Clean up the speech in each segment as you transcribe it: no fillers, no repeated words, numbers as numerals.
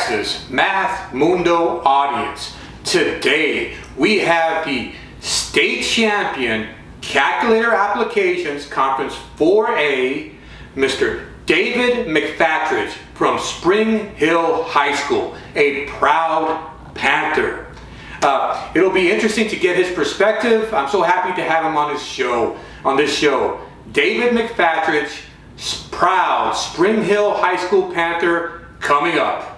Texas Math Mundo audience. Today we have the State Champion Calculator Applications Conference 4A, Mr. David McFatridge from Spring Hill High School, a proud Panther. It'll be interesting to get his perspective. I'm so happy to have him on this show. David McFatridge, proud Spring Hill High School Panther, coming up.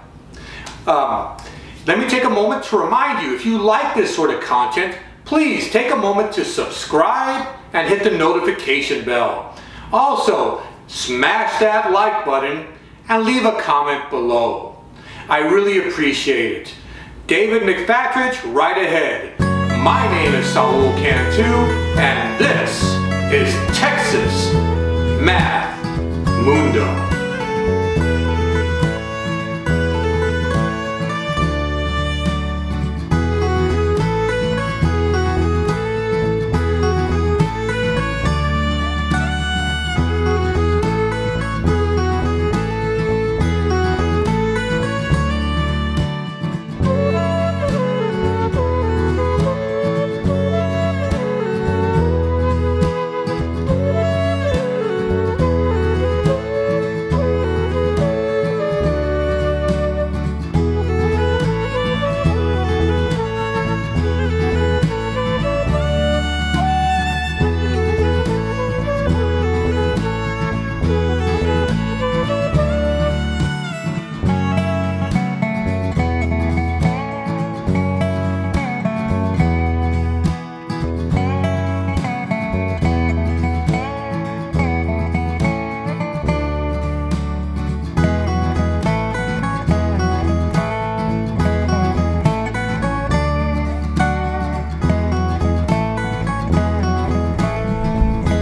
Let me take a moment to remind you, if you like this sort of content, please take a moment to subscribe and hit the notification bell. Also, smash that like button and leave a comment below. I really appreciate it. David McFatridge, right ahead. My name is Saul Cantu, and this is Texas Math Mundo.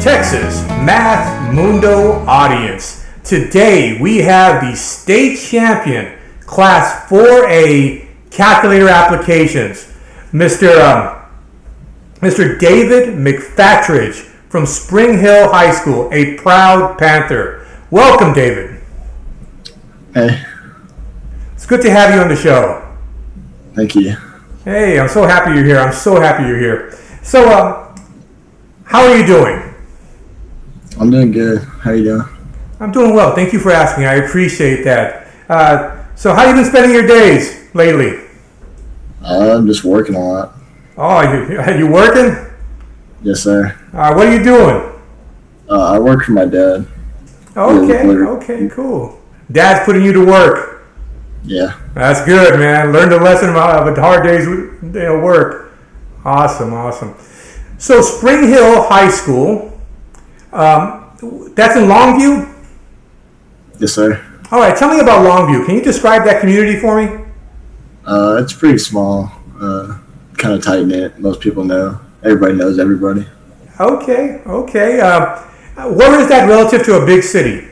Texas Math Mundo audience. Today we have the State Champion Class 4A Calculator Applications, Mr. David McFatridge from Spring Hill High School, a proud Panther. Welcome, David. Hey. It's good to have you on the show. Thank you. Hey, I'm so happy you're here. So, how are you doing? I'm doing good. How you doing? I'm doing well. Thank you for asking. I appreciate that. So how have you been spending your days lately? I'm just working a lot. Oh, are you working? Yes, sir. What are you doing? I work for my dad. Okay, cool. Dad's putting you to work. Yeah. That's good, man. Learned a lesson of a hard day's work. Awesome. So Spring Hill High School, that's in Longview? Yes, sir. All right, tell me about Longview. Can you describe that community for me? It's pretty small, kind of tight-knit. Most people know. Everybody knows everybody. Okay. Where is that relative to a big city?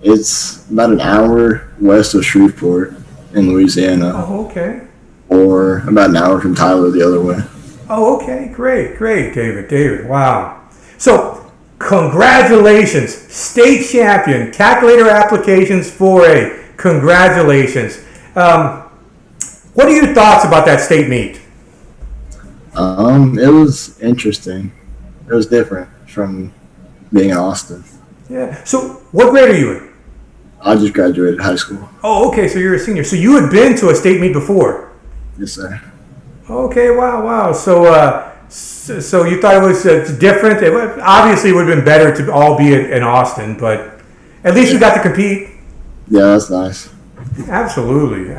It's about an hour west of Shreveport in Louisiana. Oh, okay. Or about an hour from Tyler the other way. Oh, okay. Great, David. Wow. So, congratulations. State Champion, Calculator Applications 4A. Congratulations. What are your thoughts about that state meet? It was interesting. It was different from being in Austin. Yeah. So, what grade are you in? I just graduated high school. Oh, okay. So, you're a senior. So, you had been to a state meet before? Yes, sir. Okay, wow. So you thought it was different? Obviously, it would have been better to all be in Austin, but at least you got to compete. Yeah, that's nice. Absolutely.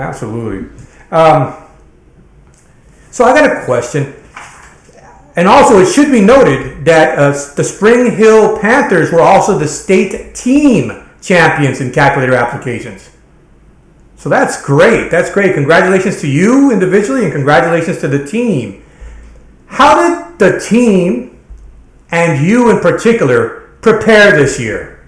So I got a question. And also, it should be noted that the Spring Hill Panthers were also the state team champions in calculator applications. So that's great. Congratulations to you individually and congratulations to the team. How did the team and you in particular prepare this year?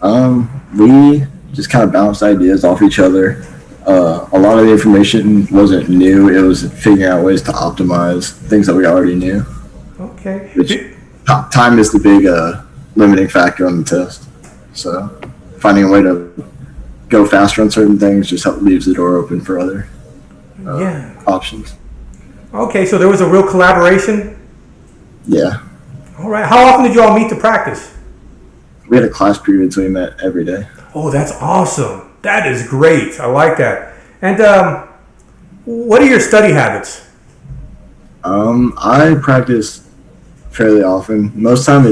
We just kind of bounced ideas off each other. A lot of the information wasn't new. It was figuring out ways to optimize things that we already knew. Okay. Which time is the big limiting factor on the test. So finding a way to go faster on certain things just leaves the door open for other options. Okay, so there was a real collaboration? Yeah. All right. How often did you all meet to practice? We had a class period, so we met every day. Oh, that's awesome. That is great. I like that. And what are your study habits? I practice fairly often. Most time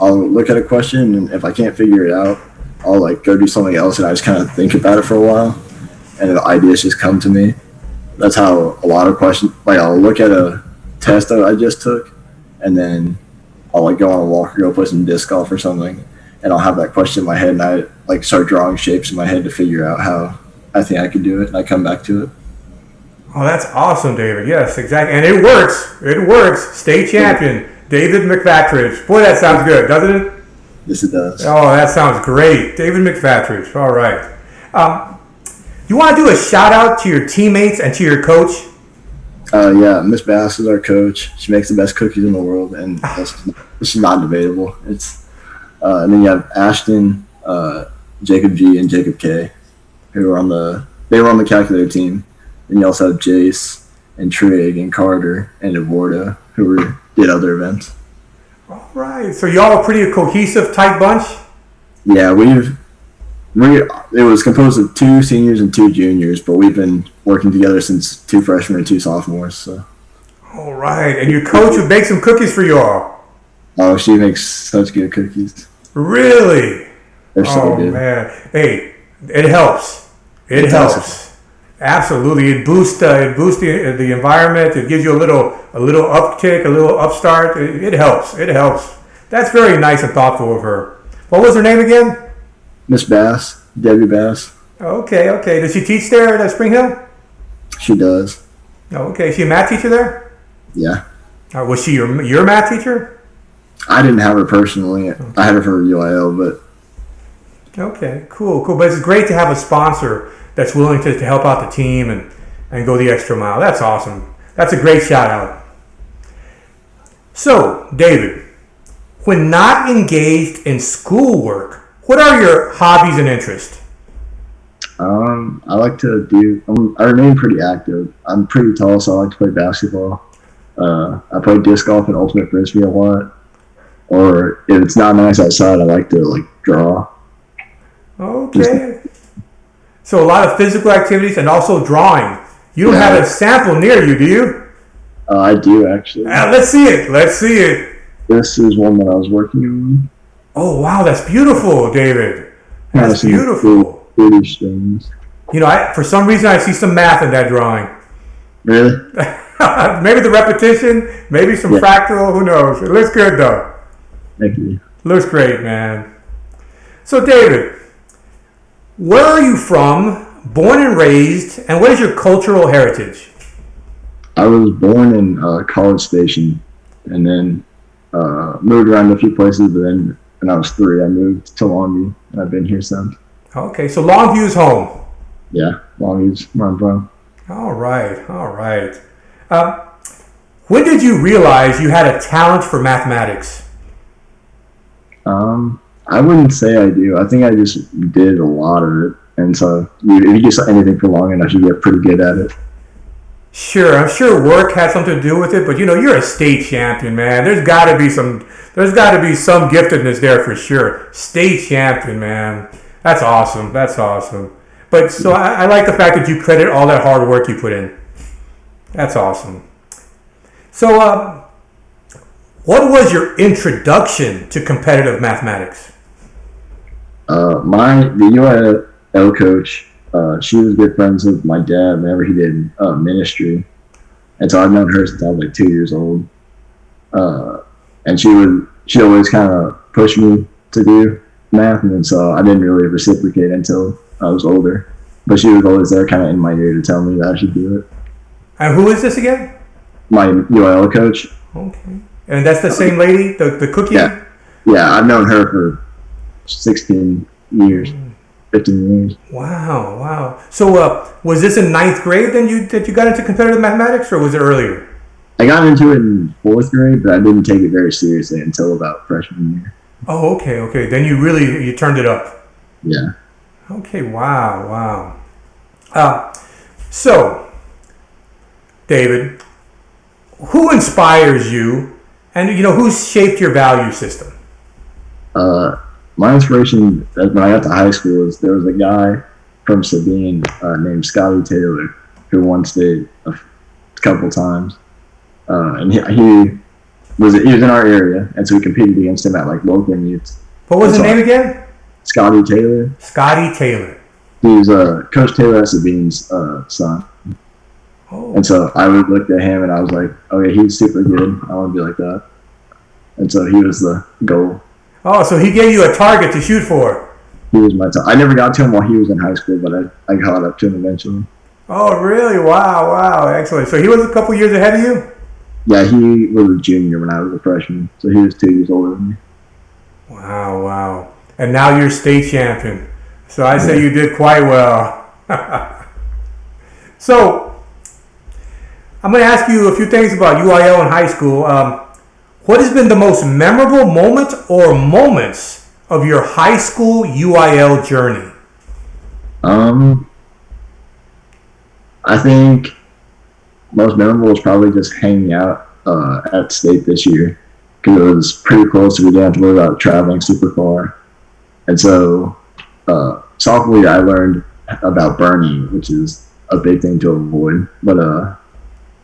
I'll look at a question, and if I can't figure it out, I'll go do something else, and I just kind of think about it for a while, and the ideas just come to me. That's how a lot of questions. I'll look at a test that I just took, and then I'll go on a walk or go play some disc golf or something, and I'll have that question in my head, and I start drawing shapes in my head to figure out how I think I could do it, and I come back to it. Oh, that's awesome, David. Yes, exactly. And it works. It works. State champion, David McFatridge. Boy, that sounds good, doesn't it? Yes, it does. Oh, that sounds great. David McFatridge. All right. You want to do a shout out to your teammates and to your coach? Yeah, Miss Bass is our coach. She makes the best cookies in the world, and it's not debatable. And then you have Ashton, Jacob G, and Jacob K, who are on the calculator team. And you also have Jace and Trig and Carter and Eduardo, who did other events. All right. So y'all are pretty cohesive type bunch? Yeah, it was composed of 2 seniors and 2 juniors, but we've been working together since 2 freshmen and 2 sophomores. So. All right. And your coach would bake some cookies for y'all? Oh, she makes such good cookies. Really? They're so good. Oh, man. Hey, it helps. It helps. Absolutely, it boosts the environment. It gives you a little uptick, a little upstart. It helps. That's very nice and thoughtful of her. What was her name again? Miss Bass, Debbie Bass. Okay. Does she teach there at Spring Hill? She does. Okay, is she a math teacher there? Yeah. Was she your math teacher? I didn't have her personally. I had her for UIL, but. Okay, cool. But it's great to have a sponsor that's willing to help out the team and go the extra mile. That's awesome. That's a great shout out. So, David, when not engaged in schoolwork, what are your hobbies and interests? I like to I remain pretty active. I'm pretty tall, so I like to play basketball. I play disc golf and ultimate frisbee a lot. Or if it's not nice outside, I like to draw. Okay. So a lot of physical activities and also drawing. You don't have a sample near you, do you? I do, actually. Let's see it. This is one that I was working on. Oh, wow. That's beautiful, David. That's beautiful. Pretty strings. For some reason, I see some math in that drawing. Really? Maybe the repetition, maybe some fractal. Who knows? It looks good, though. Thank you. Looks great, man. So, David, where are you from, born and raised, and what is your cultural heritage? I was born in College Station, and then moved around a few places, but then when I was 3, I moved to Longview, and I've been here since. Okay, so Longview's home. Yeah, Longview's where I'm from. All right. When did you realize you had a talent for mathematics? I wouldn't say I do. I think I just did a lot of it. And so if you do anything for long enough, you get pretty good at it. Sure, I'm sure work had something to do with it, but you're a state champion, man. There's got to be some giftedness there for sure. State champion, man. That's awesome. But so I like the fact that you credit all that hard work you put in. That's awesome. So, what was your introduction to competitive mathematics? The UIL coach, she was good friends with my dad whenever he did ministry. And so I've known her since I was 2 years old. And she always kind of pushed me to do math, and so I didn't really reciprocate until I was older. But she was always there kind of in my ear to tell me that I should do it. And who is this again? My UIL coach. Okay. And that's the same lady, the cookie? Yeah, I've known her for 16 years, 15 years. Wow. So was this in 9th grade then that you got into competitive mathematics, or was it earlier? I got into it in 4th grade, but I didn't take it very seriously until about freshman year. Oh, okay. Then you turned it up. Yeah. Okay, wow. So, David, who inspires you, and who's shaped your value system? My inspiration when I got to high school is there was a guy from Sabine named Scotty Taylor who won state a couple times, and he was in our area, and so we competed against him at like local meets. What was his name again? Scotty Taylor. Scotty Taylor. He's Coach Taylor at Sabine's son. Oh. And so I would look at him and I was like, okay, he's super good. I want to be like that. And so he was the goal. Oh, so he gave you a target to shoot for. He was my I never got to him while he was in high school, but I caught up to him eventually. Oh, really? Wow. Excellent. So he was a couple years ahead of you? Yeah, he was a junior when I was a freshman. So he was 2 years older than me. Wow. And now you're state champion. So I say you did quite well. So I'm going to ask you a few things about UIL in high school. What has been the most memorable moment or moments of your high school UIL journey? I think most memorable was probably just hanging out at state this year because it was pretty close, so we didn't have to worry about traveling super far. And so sophomore year, I learned about burning, which is a big thing to avoid. But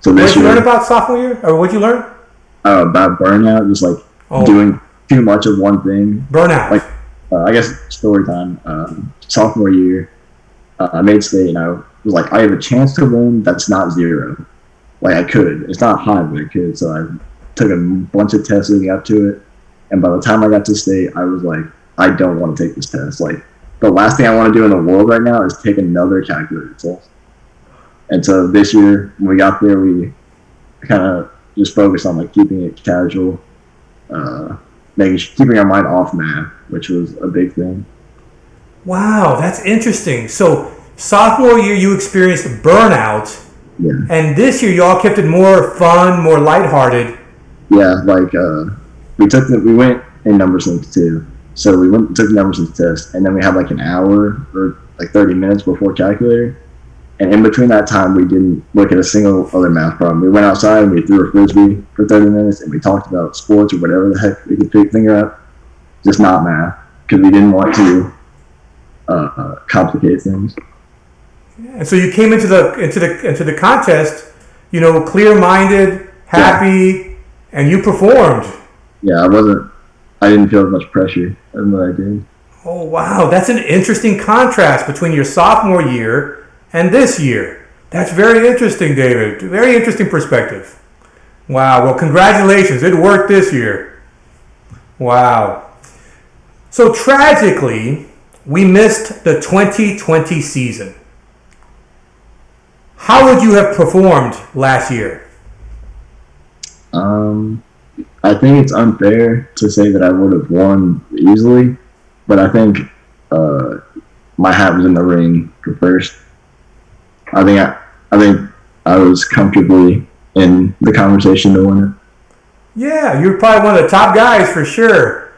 so this What did you year, learn about sophomore year? Or what did you learn? about burnout, just like doing too much of one thing. Burnout. Like I guess story time. Sophomore year, I made state, and I was like, I have a chance to win. That's not 0. Like I could. It's not high, but I could. So I took a bunch of tests leading up to it, and by the time I got to state, I was like, I don't want to take this test. Like the last thing I want to do in the world right now is take another calculator test. And so this year, when we got there, we kind of just focused on like keeping it casual, keeping our mind off math, which was a big thing. Wow, that's interesting. So sophomore year, you experienced burnout. Yeah. And this year, you all kept it more fun, more lighthearted. Yeah, like we went in number sync too. So we went and took the number sync test, and then we had like an hour or like 30 minutes before calculator. And in between that time, we didn't look at a single other math problem. We went outside and we threw a frisbee for 30 minutes, and we talked about sports or whatever the heck we could figure out, just not math, because we didn't want to complicate things. And so you came into the contest, clear-minded, happy, and you performed. Yeah, I didn't feel as much pressure as what I did. Oh, wow. That's an interesting contrast between your sophomore year and this year. That's very interesting, David. Very interesting perspective. Wow. Well, congratulations. It worked this year. Wow. So tragically, we missed the 2020 season. How would you have performed last year? I think it's unfair to say that I would have won easily, but I think my hat was in the ring for first. I think I was comfortably in the conversation to win it. Yeah, you're probably one of the top guys for sure.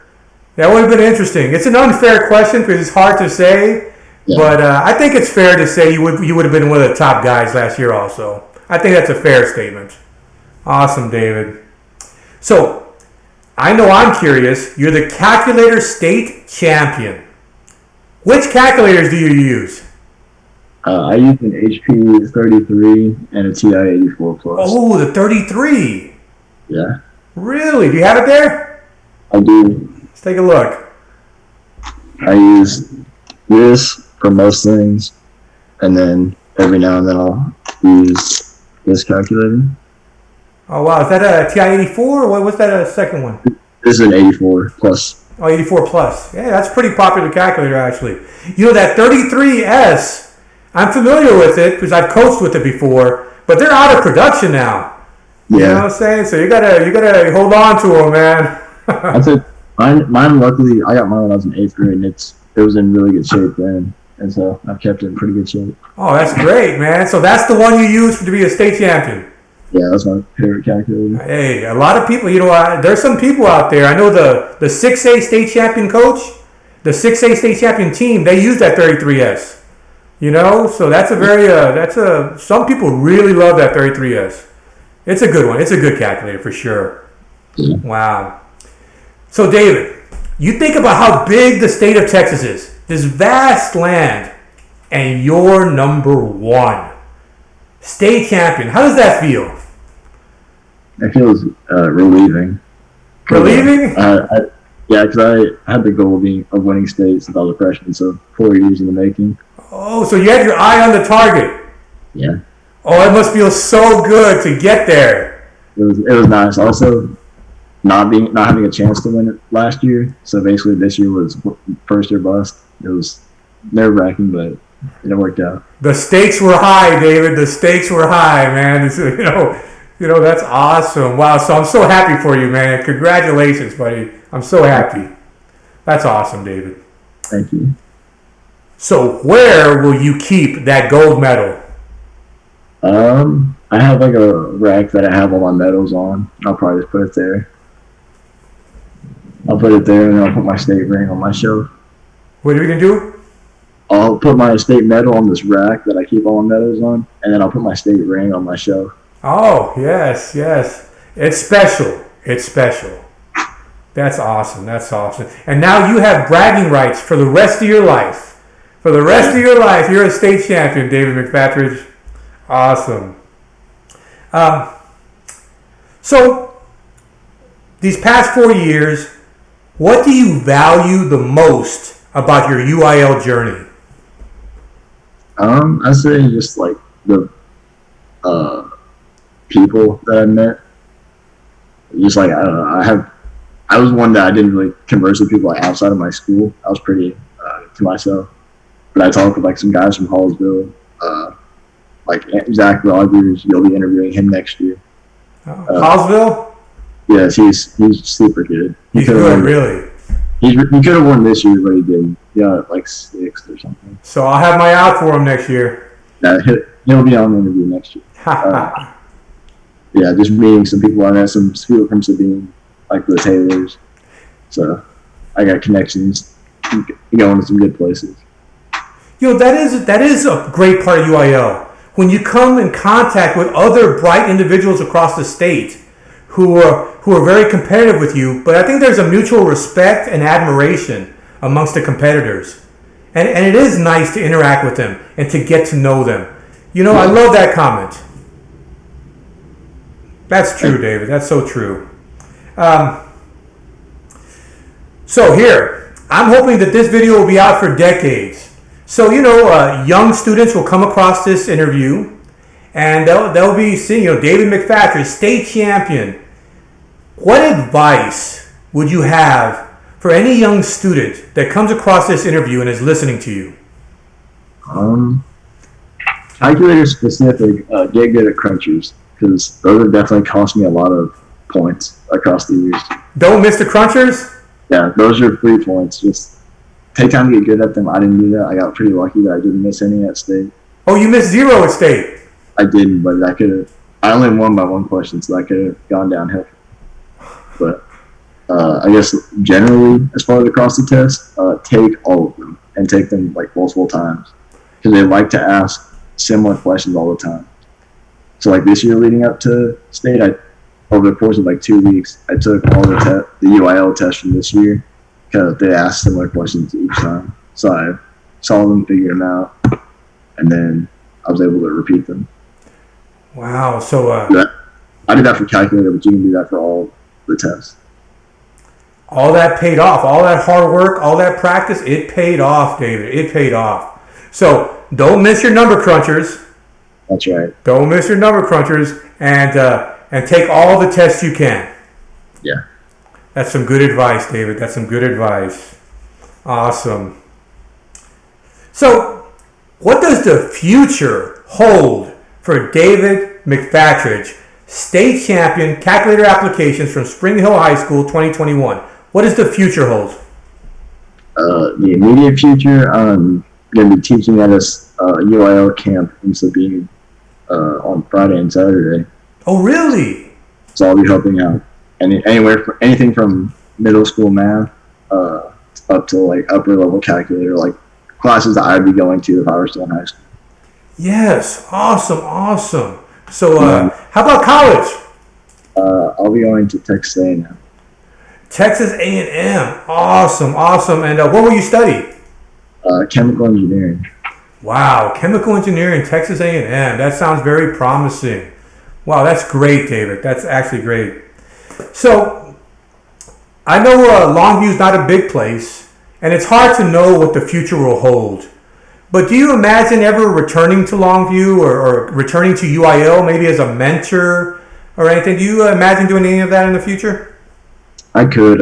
That would have been interesting. It's an unfair question because it's hard to say, but I think it's fair to say you would have been one of the top guys last year also. I think that's a fair statement. Awesome, David. So, I know I'm curious. You're the calculator state champion. Which calculators do you use? I use an HP 33 and a TI 84 Plus. Oh, the 33. Yeah. Really? Do you have it there? I do. Let's take a look. I use this for most things, and then every now and then I'll use this calculator. Oh, wow. Is that a TI-84 or what's that a second one? This is an 84 Plus. Oh, 84 Plus. Yeah, that's a pretty popular calculator, actually. That 33S, I'm familiar with it because I've coached with it before, but they're out of production now. Yeah. You know what I'm saying? So you gotta hold on to them, man. That's it. Mine, luckily, I got mine when I was in 8th grade, and it was in really good shape then, and so I've kept it in pretty good shape. Oh, that's great, man. So that's the one you use to be a state champion. Yeah, that's my favorite calculator. Hey, a lot of people, there's some people out there. I know the 6A state champion coach, the 6A state champion team, they use that 33S. You know, so that's a very some people really love that 33S. It's a good one. It's a good calculator for sure. Yeah. Wow. So David, you think about how big the state of Texas is, this vast land, and you're number 1. State champion. How does that feel? It feels relieving. Relieving? Yeah, because I had the goal of winning state since I was a freshman, so 4 years in the making. Oh, so you had your eye on the target. Yeah. Oh, it must feel so good to get there. It was nice. Also, not having a chance to win it last year, so basically this year was first year bust. It was nerve-wracking, but it worked out. The stakes were high, David. The stakes were high, man. It's, you know, that's awesome. Wow, so I'm so happy for you, man. Congratulations, buddy. I'm so happy. That's awesome, David. Thank you. So where will you keep that gold medal? I have like a rack that I have all my medals on. I'll probably just put it there. I'll put it there, and then I'll put my state ring on my shelf. What are we going to do? I'll put my state medal on this rack that I keep all my medals on, and then I'll put my state ring on my shelf. Oh, yes, yes. It's special. It's special. That's awesome. That's awesome. And now you have bragging rights for the rest of your life. For the rest of your life, you're a state champion, David McFatridge. Awesome. So, these past 4 years, what do you value the most about your UIL journey? I say just like the people that I met. Just like I don't know, I was one that I didn't really converse with people like outside of my school. I was pretty to myself. But I talked with like some guys from Hallsville, like Zach Rogers. You'll be interviewing him next year. Hallsville? Yes, he's super good. He's good, really. He could have won this year, but he didn't. He got like 6th or something. So I'll have my eye out for him next year. Yeah, he'll be on the interview next year. Yeah, just meeting some people. I met some people from Sabine, like the Taylors. So I got connections. Going to some good places. You know, that is a great part of UIL. When you come in contact with other bright individuals across the state who are very competitive with you, but I think there's a mutual respect and admiration amongst the competitors. And it is nice to interact with them and to get to know them. You know, I love that comment. That's true, David. That's so true. So here, I'm hoping that this video will be out for decades. So, you know, young students will come across this interview and they'll be seeing, you know, David McFatridge, state champion. What advice would you have for any young student that comes across this interview and is listening to you? Calculator specific, get good at crunchers, because those have definitely cost me a lot of points across the years. Don't miss the crunchers? Yeah, those are 3 points. Just take time to get good at them. I didn't do that. I got pretty lucky that I didn't miss any at state. Oh, you missed 0 at state? I didn't, but I only won by 1 question, so that could have gone downhill. But I guess generally, as far as across the test, take all of them and take them like multiple times, because they like to ask similar questions all the time. So like this year leading up to state, over the course of like 2 weeks, I took all the UIL tests from this year because they asked similar questions each time. So I saw them, figured them out, and then I was able to repeat them. Wow. So I did that for calculator, but you can do that for all the tests. All that paid off. All that hard work, all that practice, it paid off, David. It paid off. So don't miss your number crunchers. That's right. Don't miss your number crunchers, and take all the tests you can. Yeah. That's some good advice, David. That's some good advice. Awesome. So, what does the future hold for David McFatridge, state champion calculator applications from Spring Hill High School 2021? What does the future hold? The immediate future, I'm going to be teaching at a UIL camp in Sabine on Friday and Saturday. Oh, really? So I'll be helping out anything from middle school math up to like upper level calculator, like classes that I'd be going to if I were still in high school. Yes, awesome. So, how about college? I'll be going to Texas A&M. Texas A&M, awesome. And what will you study? Chemical engineering. Wow, chemical engineering, Texas A&M. That sounds very promising. Wow, that's great, David. That's actually great. So, I know Longview is not a big place, and it's hard to know what the future will hold. But do you imagine ever returning to Longview or returning to UIL, maybe as a mentor or anything? Do you imagine doing any of that in the future? I could.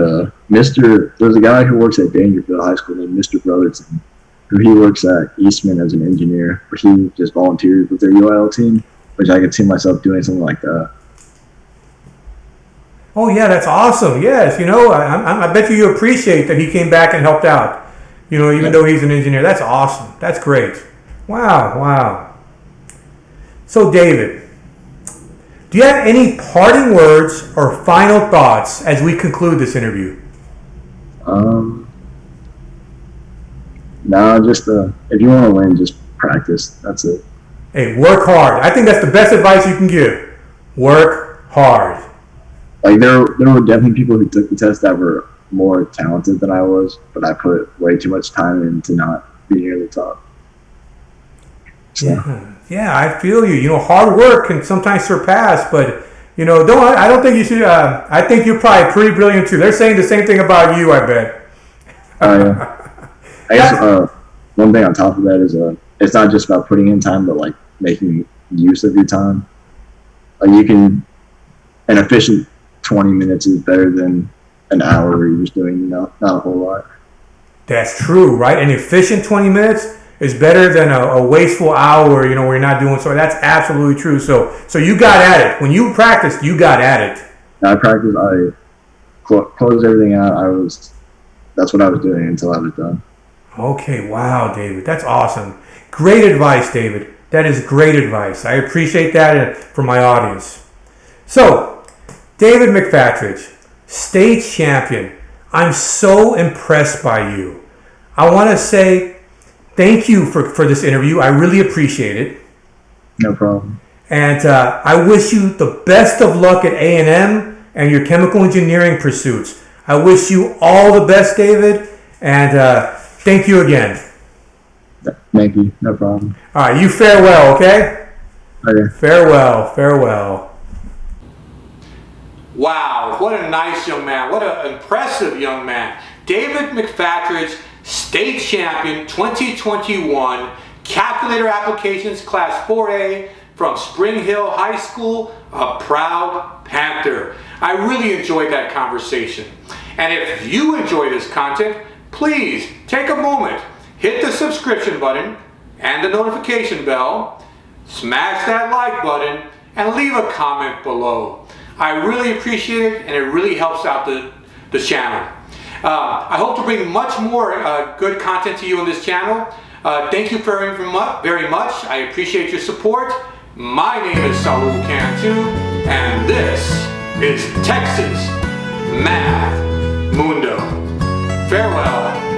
There's a guy who works at Dangerfield High School named Mr. Brotherton, who he works at Eastman as an engineer, but he just volunteers with their UIL team, which I could see myself doing something like that. Oh yeah, that's awesome. Yes, I bet you appreciate that he came back and helped out. Even though he's an engineer. That's awesome. That's great. Wow. So David, do you have any parting words or final thoughts as we conclude this interview? No, just if you want to win, just practice. That's it. Hey, work hard. I think that's the best advice you can give. Work hard. Like there were definitely people who took the test that were more talented than I was, but I put way too much time into not being near the top. So. Yeah, I feel you. Hard work can sometimes surpass, but I don't think you should. I think you're probably pretty brilliant too. They're saying the same thing about you, I bet. Yeah. I guess one thing on top of that is it's not just about putting in time, but like making use of your time. Like an efficient 20 minutes is better than an hour where you're just doing not a whole lot. That's true, right? An efficient 20 minutes is better than a wasteful hour, where you're not doing so. That's absolutely true. So you got at it. When you practiced, you got at it. I practiced. I closed everything out. That's what I was doing until I was done. Okay, wow, David. That's awesome. Great advice, David. That is great advice. I appreciate that from my audience. So, David McFatridge, state champion. I'm so impressed by you. I want to say thank you for this interview. I really appreciate it. No problem. And I wish you the best of luck at A&M and your chemical engineering pursuits. I wish you all the best, David. And thank you again. Thank you. No problem. All right, you farewell, okay? Okay. Farewell. Wow, what a nice young man. What an impressive young man. David McFatridge, state champion 2021, calculator applications class 4A from Spring Hill High School, a proud Panther. I really enjoyed that conversation. And if you enjoy this content, please take a moment, hit the subscription button and the notification bell, smash that like button, and leave a comment below. I really appreciate it, and it really helps out the channel. I hope to bring much more good content to you on this channel. Thank you very much. I appreciate your support. My name is Saul Cantu, and this is Texas Math Mundo. Farewell.